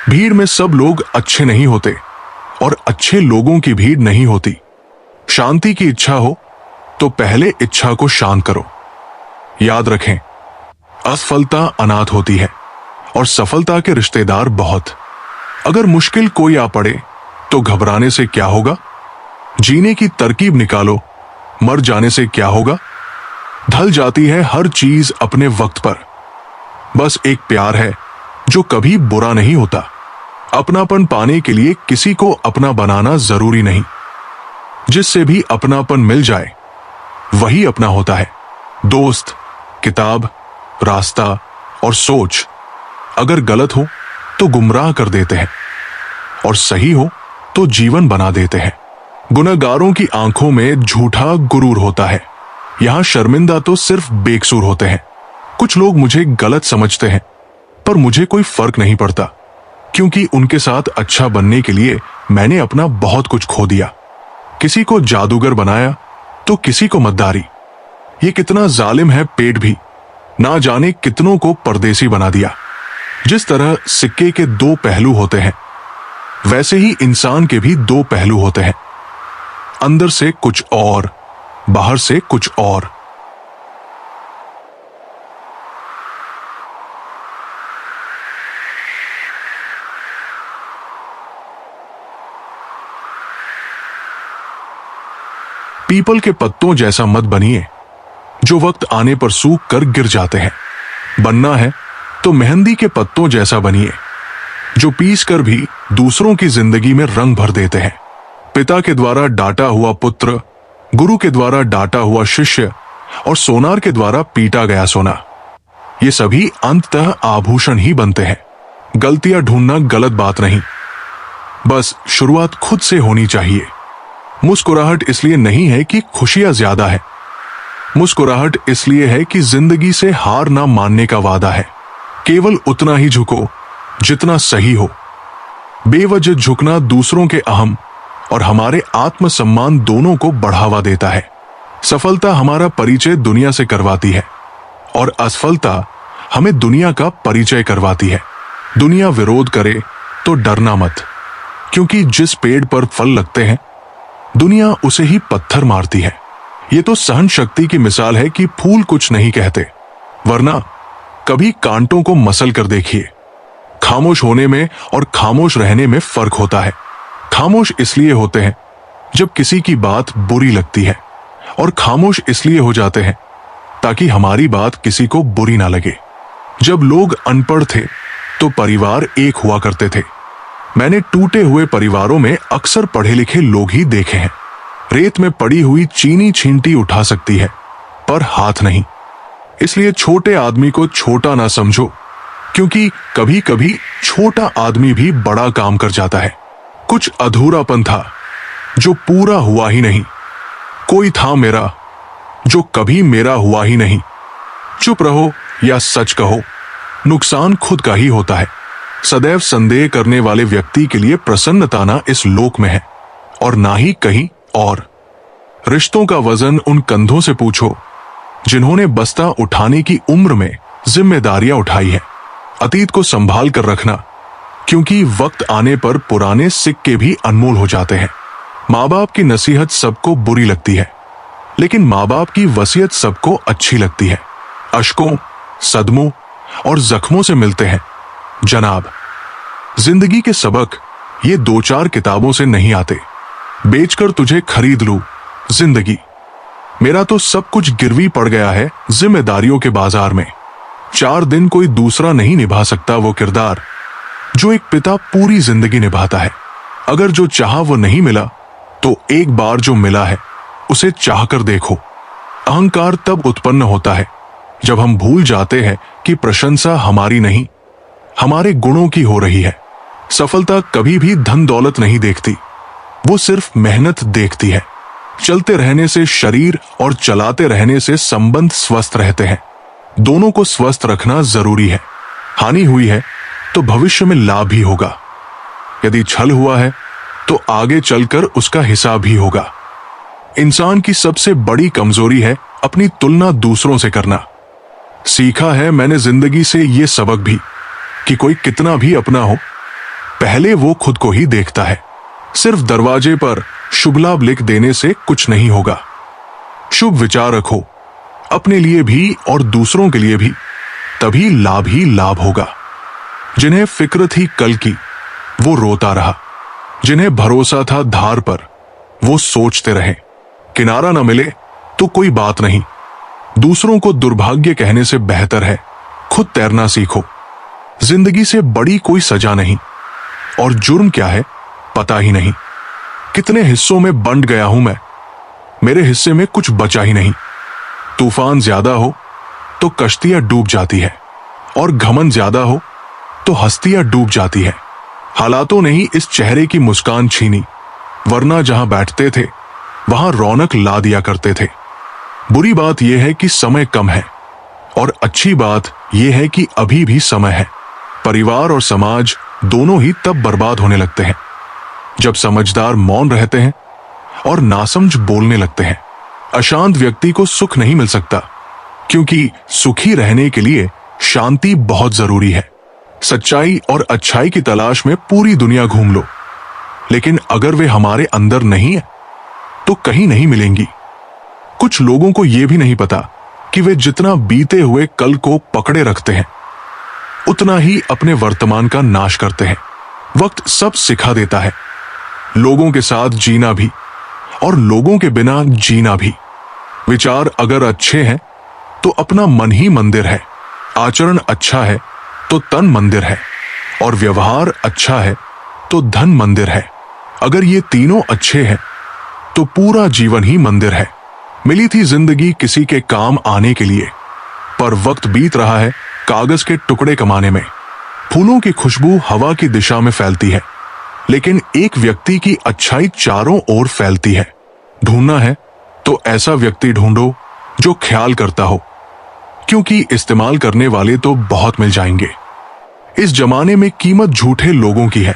भीड़ में सब लोग अच्छे नहीं होते और अच्छे लोगों की भीड़ नहीं होती। शांति की इच्छा हो तो पहले इच्छा को शांत करो। याद रखें, असफलता अनाथ होती है और सफलता के रिश्तेदार बहुत। अगर मुश्किल कोई आ पड़े तो घबराने से क्या होगा? जीने की तरकीब निकालो, मर जाने से क्या होगा? ढल जाती है हर चीज अपने वक्त पर। बस एक प्यार है जो कभी बुरा नहीं होता। अपनापन पाने के लिए किसी को अपना बनाना जरूरी नहीं। जिससे भी अपनापन मिल जाए वही अपना होता है। दोस्त, किताब, रास्ता और सोच अगर गलत हो तो गुमराह कर देते हैं और सही हो तो जीवन बना देते हैं। गुनहगारों की आंखों में झूठा गुरूर होता है। यहां शर्मिंदा तो सिर्फ बेकसूर होते हैं। कुछ लोग मुझे गलत समझते हैं पर मुझे कोई फर्क नहीं पड़ता, क्योंकि उनके साथ अच्छा बनने के लिए मैंने अपना बहुत कुछ खो दिया। किसी को जादूगर बनाया तो किसी को मद्दारी। ये कितना जालिम है पेट भी, ना जाने कितनों को परदेसी बना दिया। जिस तरह सिक्के के दो पहलू होते हैं वैसे ही इंसान के भी दो पहलू होते हैं, अंदर से कुछ और, बाहर से कुछ और। पीपल के पत्तों जैसा मत बनिए जो वक्त आने पर सूख कर गिर जाते हैं। बनना है तो मेहंदी के पत्तों जैसा बनिए जो पीस कर भी दूसरों की जिंदगी में रंग भर देते हैं। पिता के द्वारा डांटा हुआ पुत्र, गुरु के द्वारा डांटा हुआ शिष्य और सोनार के द्वारा पीटा गया सोना, ये सभी अंततः आभूषण ही बनते हैं। गलतियां ढूंढना गलत बात नहीं, बस शुरुआत खुद से होनी चाहिए। मुस्कुराहट इसलिए नहीं है कि खुशियां ज्यादा है, मुस्कुराहट इसलिए है कि जिंदगी से हार ना मानने का वादा है। केवल उतना ही झुको जितना सही हो। बेवजह झुकना दूसरों के अहम और हमारे आत्मसम्मान दोनों को बढ़ावा देता है। सफलता हमारा परिचय दुनिया से करवाती है और असफलता हमें दुनिया का परिचय करवाती है। दुनिया विरोध करे तो डरना मत, क्योंकि जिस पेड़ पर फल लगते हैं दुनिया उसे ही पत्थर मारती है। ये तो सहन शक्ति की मिसाल है कि फूल कुछ नहीं कहते, वरना कभी कांटों को मसल कर देखिए। खामोश होने में और खामोश रहने में फर्क होता है। खामोश इसलिए होते हैं जब किसी की बात बुरी लगती है, और खामोश इसलिए हो जाते हैं ताकि हमारी बात किसी को बुरी ना लगे। जब लोग अनपढ़ थे तो परिवार एक हुआ करते थे। मैंने टूटे हुए परिवारों में अक्सर पढ़े लिखे लोग ही देखे हैं। रेत में पड़ी हुई चीनी छींटी उठा सकती है पर हाथ नहीं। इसलिए छोटे आदमी को छोटा ना समझो, क्योंकि कभी कभी छोटा आदमी भी बड़ा काम कर जाता है। कुछ अधूरापन था जो पूरा हुआ ही नहीं। कोई था मेरा जो कभी मेरा हुआ ही नहीं। चुप रहो या सच कहो, नुकसान खुद का ही होता है। सदैव संदेह करने वाले व्यक्ति के लिए प्रसन्नता ना इस लोक में है और ना ही कहीं और। रिश्तों का वजन उन कंधों से पूछो जिन्होंने बस्ता उठाने की उम्र में जिम्मेदारियां उठाई है। अतीत को संभाल कर रखना, क्योंकि वक्त आने पर पुराने सिक्के भी अनमोल हो जाते हैं। माँ बाप की नसीहत सबको बुरी लगती है, लेकिन माँ बाप की वसीयत सबको अच्छी लगती है। अश्कों, सदमों और जख्मों से मिलते हैं जनाब। जिंदगी के सबक ये 2-4 किताबों से नहीं आते। बेचकर तुझे खरीद लूं जिंदगी, मेरा तो सब कुछ गिरवी पड़ गया है जिम्मेदारियों के बाजार में। 4 दिन कोई दूसरा नहीं निभा सकता वो किरदार जो एक पिता पूरी जिंदगी निभाता है। अगर जो चाहा वो नहीं मिला तो एक बार जो मिला है उसे चाह कर देखो। अहंकार तब उत्पन्न होता है जब हम भूल जाते हैं कि प्रशंसा हमारी नहीं, हमारे गुणों की हो रही है। सफलता कभी भी धन दौलत नहीं देखती, वो सिर्फ मेहनत देखती है। चलते रहने से शरीर और चलाते रहने से संबंध स्वस्थ रहते हैं। दोनों को स्वस्थ रखना जरूरी है। हानि हुई है तो भविष्य में लाभ भी होगा। यदि छल हुआ है तो आगे चलकर उसका हिसाब भी होगा। इंसान की सबसे बड़ी कमजोरी है अपनी तुलना दूसरों से करना। सीखा है मैंने जिंदगी से ये सबक भी कि कोई कितना भी अपना हो, पहले वो खुद को ही देखता है। सिर्फ दरवाजे पर शुभ लाभ लिख देने से कुछ नहीं होगा। शुभ विचार रखो, अपने लिए भी और दूसरों के लिए भी। तभी लाभ ही लाभ होगा। जिन्हें फिक्र थी कल की, वो रोता रहा। जिन्हें भरोसा था धार पर, वो सोचते रहे। किनारा न मिले तो कोई बात नहीं, दूसरों को दुर्भाग्य कहने से बेहतर है खुद तैरना सीखो। जिंदगी से बड़ी कोई सजा नहीं, और जुर्म क्या है पता ही नहीं। कितने हिस्सों में बंट गया हूं मैं, मेरे हिस्से में कुछ बचा ही नहीं। तूफान ज्यादा हो तो कश्तियां डूब जाती है, और घमंड ज्यादा हो तो हस्तियां डूब जाती है। हालातों ने ही इस चेहरे की मुस्कान छीनी, वरना जहां बैठते थे वहां रौनक ला दिया करते थे। बुरी बात यह है कि समय कम है, और अच्छी बात यह है कि अभी भी समय है। परिवार और समाज दोनों ही तब बर्बाद होने लगते हैं जब समझदार मौन रहते हैं और नासमझ बोलने लगते हैं। अशांत व्यक्ति को सुख नहीं मिल सकता, क्योंकि सुखी रहने के लिए शांति बहुत जरूरी है। सच्चाई और अच्छाई की तलाश में पूरी दुनिया घूम लो, लेकिन अगर वे हमारे अंदर नहीं है तो कहीं नहीं मिलेंगी। कुछ लोगों को यह भी नहीं पता कि वे जितना बीते हुए कल को पकड़े रखते हैं, उतना ही अपने वर्तमान का नाश करते हैं। वक्त सब सिखा देता है, लोगों के साथ जीना भी और लोगों के बिना जीना भी। विचार अगर अच्छे हैं तो अपना मन ही मंदिर है, आचरण अच्छा है तो तन मंदिर है, और व्यवहार अच्छा है तो धन मंदिर है। अगर ये तीनों अच्छे हैं तो पूरा जीवन ही मंदिर है। मिली थी जिंदगी किसी के काम आने के लिए, पर वक्त बीत रहा है कागज के टुकड़े कमाने में। फूलों की खुशबू हवा की दिशा में फैलती है, लेकिन एक व्यक्ति की अच्छाई चारों ओर फैलती है। ढूंढना है तो ऐसा व्यक्ति ढूंढो जो ख्याल करता हो, क्योंकि इस्तेमाल करने वाले तो बहुत मिल जाएंगे। इस जमाने में कीमत झूठे लोगों की है,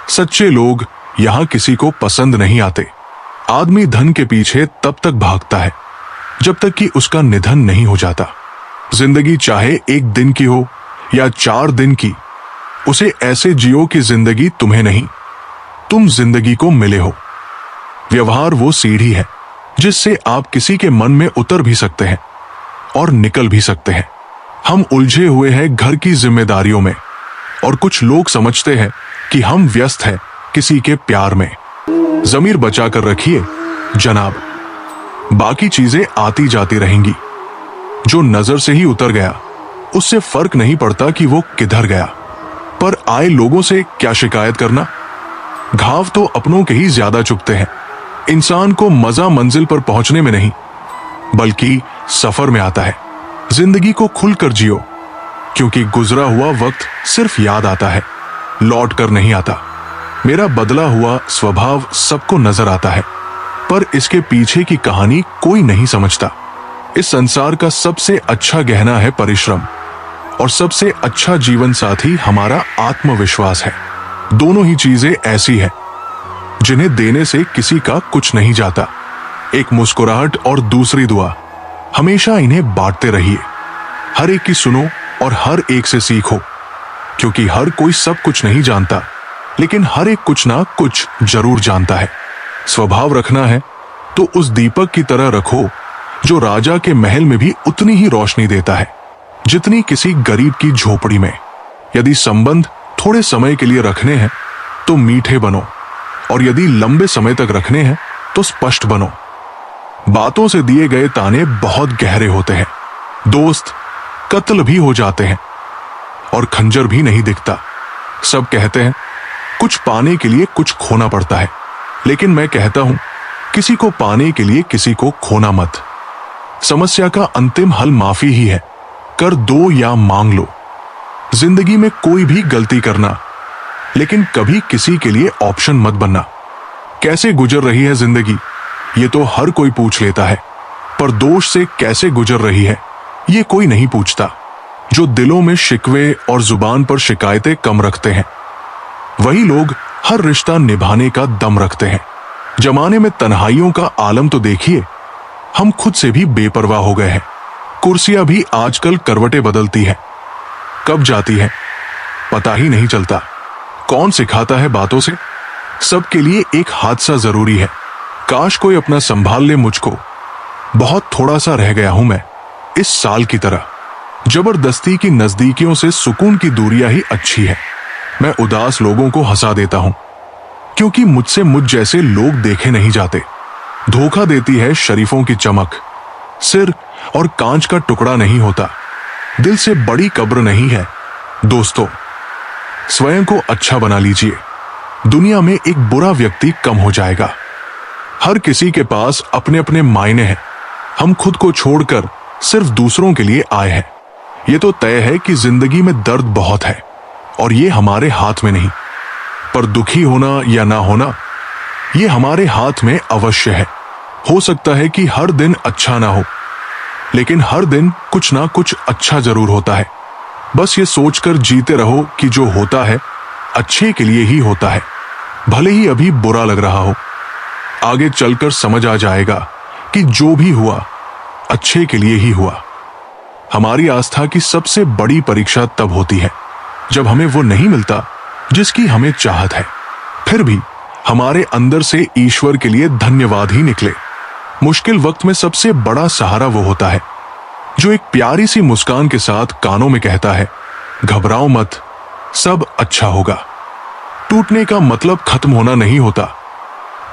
सच्चे लोग यहां किसी को पसंद नहीं आते। आदमी धन के पीछे तब तक भागता है जब तक कि उसका निधन नहीं हो जाता। जिंदगी चाहे एक दिन की हो या 4 दिन की, उसे ऐसे जियो कि जिंदगी तुम्हें नहीं, तुम जिंदगी को मिले हो। व्यवहार वो सीढ़ी है जिससे आप किसी के मन में उतर भी सकते हैं और निकल भी सकते हैं। हम उलझे हुए हैं घर की जिम्मेदारियों में, और कुछ लोग समझते हैं कि हम व्यस्त हैं किसी के प्यार में। जमीर बचा कर रखिए जनाब, बाकी चीजें आती जाती रहेंगी। जो नजर से ही उतर गया उससे फर्क नहीं पड़ता कि वो किधर गया, पर आए लोगों से क्या शिकायत करना। घाव तो अपनों के ही ज्यादा चुभते हैं। इंसान को मजा मंजिल पर पहुंचने में नहीं, बल्कि सफर में आता है। जिंदगी को खुलकर जियो, क्योंकि गुजरा हुआ वक्त सिर्फ याद आता है, लौट कर नहीं आता। मेरा बदला हुआ स्वभाव सबको नजर आता है, पर इसके पीछे की कहानी कोई नहीं समझता। इस संसार का सबसे अच्छा गहना है परिश्रम, और सबसे अच्छा जीवन साथी हमारा आत्मविश्वास है। दोनों ही चीजें ऐसी हैं जिन्हें देने से किसी का कुछ नहीं जाता। एक मुस्कुराहट और दूसरी दुआ, हमेशा इन्हें बांटते रहिए। हर एक की सुनो और हर एक से सीखो, क्योंकि हर कोई सब कुछ नहीं जानता, लेकिन हर एक कुछ ना कुछ जरूर जानता है। स्वभाव रखना है तो उस दीपक की तरह रखो जो राजा के महल में भी उतनी ही रोशनी देता है जितनी किसी गरीब की झोपड़ी में। यदि संबंध थोड़े समय के लिए रखने हैं तो मीठे बनो, और यदि लंबे समय तक रखने हैं तो स्पष्ट बनो। बातों से दिए गए ताने बहुत गहरे होते हैं। दोस्त कत्ल भी हो जाते हैं और खंजर भी नहीं दिखता। सब कहते हैं कुछ पाने के लिए कुछ खोना पड़ता है, लेकिन मैं कहता हूं किसी को पाने के लिए किसी को खोना मत। समस्या का अंतिम हल माफी ही है, कर दो या मांग लो। जिंदगी में कोई भी गलती करना, लेकिन कभी किसी के लिए ऑप्शन मत बनना। कैसे गुजर रही है जिंदगी, ये तो हर कोई पूछ लेता है, पर दोष से कैसे गुजर रही है ये कोई नहीं पूछता। जो दिलों में शिकवे और जुबान पर शिकायतें कम रखते हैं, वही लोग हर रिश्ता निभाने का दम रखते हैं। जमाने में तन्हाइयों का आलम तो देखिए, हम खुद से भी बेपरवाह हो गए हैं। कुर्सियां भी आजकल करवटें बदलती हैं, कब जाती है पता ही नहीं चलता। कौन सिखाता है बातों से? सबके लिए एक हादसा जरूरी है। काश कोई अपना संभाल ले मुझको, बहुत थोड़ा सा रह गया हूं मैं इस साल की तरह। जबरदस्ती की नजदीकियों से सुकून की दूरियां ही अच्छी है। मैं उदास लोगों को हंसा देता हूं क्योंकि मुझसे मुझ जैसे लोग देखे नहीं जाते। धोखा देती है शरीफों की चमक। सिर और कांच का टुकड़ा नहीं होता, दिल से बड़ी कब्र नहीं है। दोस्तों, स्वयं को अच्छा बना लीजिए, दुनिया में एक बुरा व्यक्ति कम हो जाएगा। हर किसी के पास अपने अपने मायने हैं। हम खुद को छोड़कर सिर्फ दूसरों के लिए आए हैं। ये तो तय है कि जिंदगी में दर्द बहुत है और ये हमारे हाथ में नहीं, पर दुखी होना या ना होना ये हमारे हाथ में अवश्य है। हो सकता है कि हर दिन अच्छा ना हो, लेकिन हर दिन कुछ ना कुछ अच्छा जरूर होता है। बस ये सोचकर जीते रहो कि जो होता है अच्छे के लिए ही होता है, भले ही अभी बुरा लग रहा हो। आगे चलकर समझ आ जाएगा कि जो भी हुआ अच्छे के लिए ही हुआ। हमारी आस्था की सबसे बड़ी परीक्षा तब होती है जब हमें वो नहीं मिलता जिसकी हमें चाहत है, फिर भी हमारे अंदर से ईश्वर के लिए धन्यवाद ही निकले। मुश्किल वक्त में सबसे बड़ा सहारा वो होता है जो एक प्यारी सी मुस्कान के साथ कानों में कहता है, घबराओ मत, सब अच्छा होगा। टूटने का मतलब खत्म होना नहीं होता,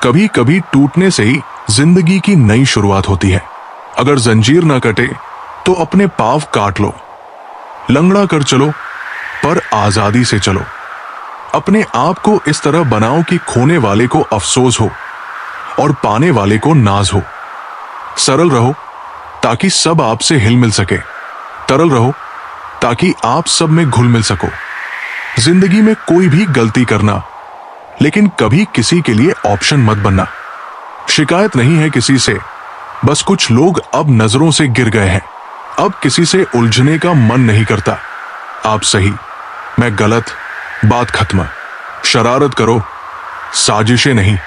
कभी कभी टूटने से ही जिंदगी की नई शुरुआत होती है। अगर जंजीर ना कटे तो अपने पांव काट लो, लंगड़ा कर चलो पर आजादी से चलो। अपने आप को इस तरह बनाओ कि खोने वाले को अफसोस हो और पाने वाले को नाज हो। सरल रहो ताकि सब आपसे हिल मिल सके, तरल रहो ताकि आप सब में घुल मिल सको। जिंदगी में कोई भी गलती करना, लेकिन कभी किसी के लिए ऑप्शन मत बनना। शिकायत नहीं है किसी से, बस कुछ लोग अब नजरों से गिर गए हैं। अब किसी से उलझने का मन नहीं करता। आप सही, मैं गलत, बात खत्म। शरारत करो, साजिशें नहीं।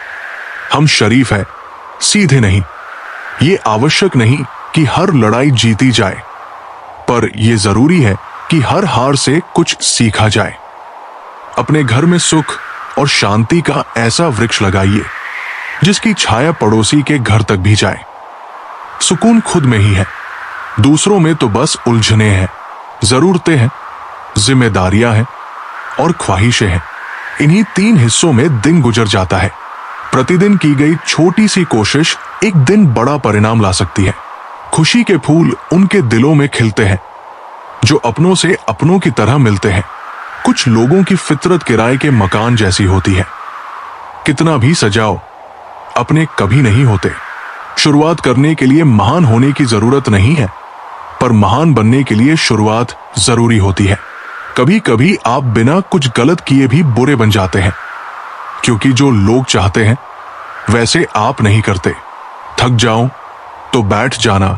हम शरीफ है, सीधे नहीं। ये आवश्यक नहीं कि हर लड़ाई जीती जाए, पर यह जरूरी है कि हर हार से कुछ सीखा जाए। अपने घर में सुख और शांति का ऐसा वृक्ष लगाइए जिसकी छाया पड़ोसी के घर तक भी जाए। सुकून खुद में ही है, दूसरों में तो बस उलझने हैं, जरूरतें हैं, जिम्मेदारियां हैं और ख्वाहिशें हैं। इन्हीं 3 हिस्सों में दिन गुजर जाता है। प्रतिदिन की गई छोटी सी कोशिश एक दिन बड़ा परिणाम ला सकती है। खुशी के फूल उनके दिलों में खिलते हैं जो अपनों से अपनों की तरह मिलते हैं। कुछ लोगों की फितरत किराए के मकान जैसी होती है, कितना भी सजाओ अपने कभी नहीं होते। शुरुआत करने के लिए महान होने की जरूरत नहीं है, पर महान बनने के लिए शुरुआत जरूरी होती है। कभी कभी आप बिना कुछ गलत किए भी बुरे बन जाते हैं, क्योंकि जो लोग चाहते हैं वैसे आप नहीं करते। थक जाओ तो बैठ जाना,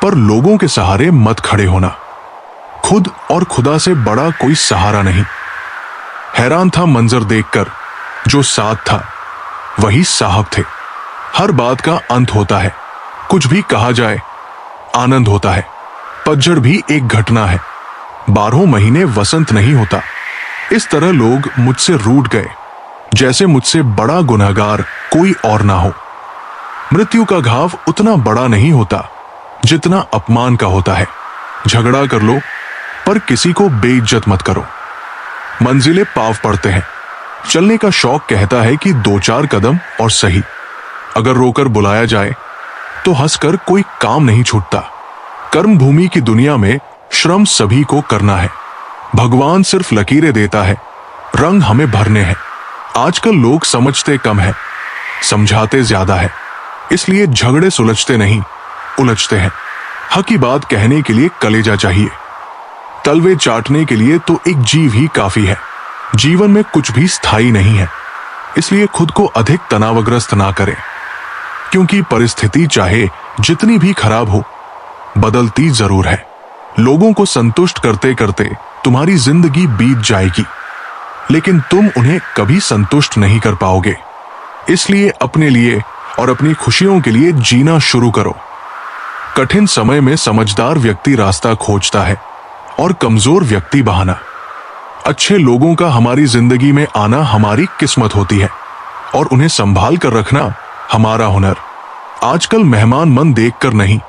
पर लोगों के सहारे मत खड़े होना। खुद और खुदा से बड़ा कोई सहारा नहीं। हैरान था मंजर देखकर, जो साथ था वही साहब थे। हर बात का अंत होता है, कुछ भी कहा जाए आनंद होता है। पतझड़ भी एक घटना है, 12 महीने वसंत नहीं होता। इस तरह लोग मुझसे रूठ गए जैसे मुझसे बड़ा गुनहगार कोई और ना हो। मृत्यु का घाव उतना बड़ा नहीं होता जितना अपमान का होता है। झगड़ा कर लो पर किसी को बेइज्जत मत करो। मंजिलें पाव पड़ते हैं, चलने का शौक कहता है कि 2-4 कदम और सही। अगर रोकर बुलाया जाए तो हंसकर कोई काम नहीं छूटता। कर्म भूमि की दुनिया में श्रम सभी को करना है। भगवान सिर्फ लकीरें देता है, रंग हमें भरने हैं। आजकल लोग समझते कम है, समझाते ज्यादा है, इसलिए झगड़े सुलझते नहीं, उलझते हैं। हक की बात कहने के लिए कलेजा चाहिए, तलवे चाटने के लिए तो एक जीव ही काफी है। जीवन में कुछ भी स्थायी नहीं है, इसलिए खुद को अधिक तनावग्रस्त ना करें, क्योंकि परिस्थिति चाहे जितनी भी खराब हो, बदलती जरूर है। लोगों को संतुष्ट करते करते तुम्हारी जिंदगी बीत जाएगी, लेकिन तुम उन्हें कभी संतुष्ट नहीं कर पाओगे। इसलिए अपने लिए और अपनी खुशियों के लिए जीना शुरू करो। कठिन समय में समझदार व्यक्ति रास्ता खोजता है और कमजोर व्यक्ति बहाना। अच्छे लोगों का हमारी जिंदगी में आना हमारी किस्मत होती है और उन्हें संभाल कर रखना हमारा हुनर। आजकल मेहमान मन देखकर नहीं,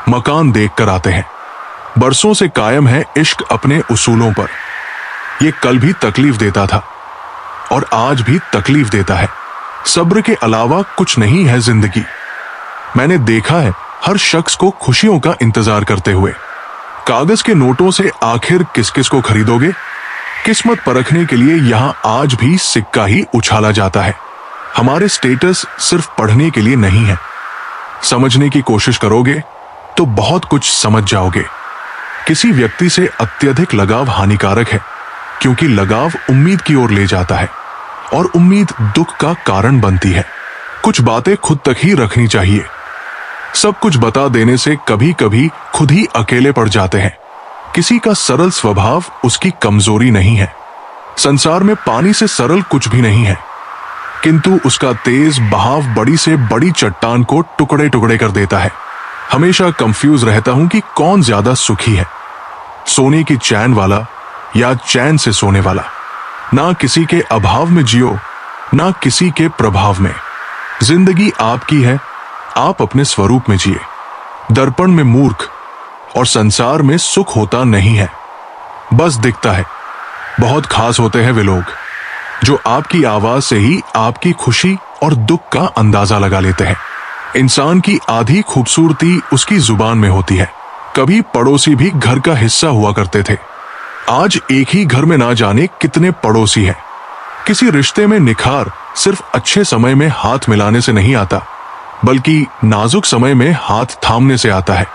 मकान देखकर आते हैं। बरसों से कायम है इश्क अपने उसूलों पर। ये कल भी तकलीफ देता था और आज भी तकलीफ देता है। सब्र के अलावा कुछ नहीं है जिंदगी। मैंने देखा है हर शख्स को खुशियों का इंतजार करते हुए। कागज के नोटों से आखिर किस किस को खरीदोगे? किस्मत परखने के लिए यहां आज भी सिक्का ही उछाला जाता है। हमारे स्टेटस सिर्फ पढ़ने के लिए नहीं है। समझने की कोशिश करोगे तो बहुत कुछ समझ जाओगे। किसी व्यक्ति से अत्यधिक लगाव हानिकारक है, क्योंकि लगाव उम्मीद की ओर ले जाता है और उम्मीद दुख का कारण बनती है। कुछ बातें खुद तक ही रखनी चाहिए। सब कुछ बता देने से कभी कभी खुद ही अकेले पड़ जाते हैं। किसी का सरल स्वभाव उसकी कमजोरी नहीं है। संसार में पानी से सरल कुछ भी नहीं है, किंतु उसका तेज बहाव बड़ी से बड़ी चट्टान को टुकड़े टुकड़े कर देता है। हमेशा कंफ्यूज रहता हूं कि कौन ज्यादा सुखी है, सोने की चैन वाला या चैन से सोने वाला। ना किसी के अभाव में जियो, ना किसी के प्रभाव में। जिंदगी आपकी है, आप अपने स्वरूप में जिए। दर्पण में मूर्ख और संसार में सुख होता नहीं है, बस दिखता है। बहुत खास होते हैं वे लोग जो आपकी आवाज से ही आपकी खुशी और दुख का अंदाजा लगा लेते हैं। इंसान की आधी खूबसूरती उसकी जुबान में होती है। कभी पड़ोसी भी घर का हिस्सा हुआ करते थे, आज एक ही घर में ना जाने कितने पड़ोसी हैं। किसी रिश्ते में निखार सिर्फ अच्छे समय में हाथ मिलाने से नहीं आता, बल्कि नाजुक समय में हाथ थामने से आता है।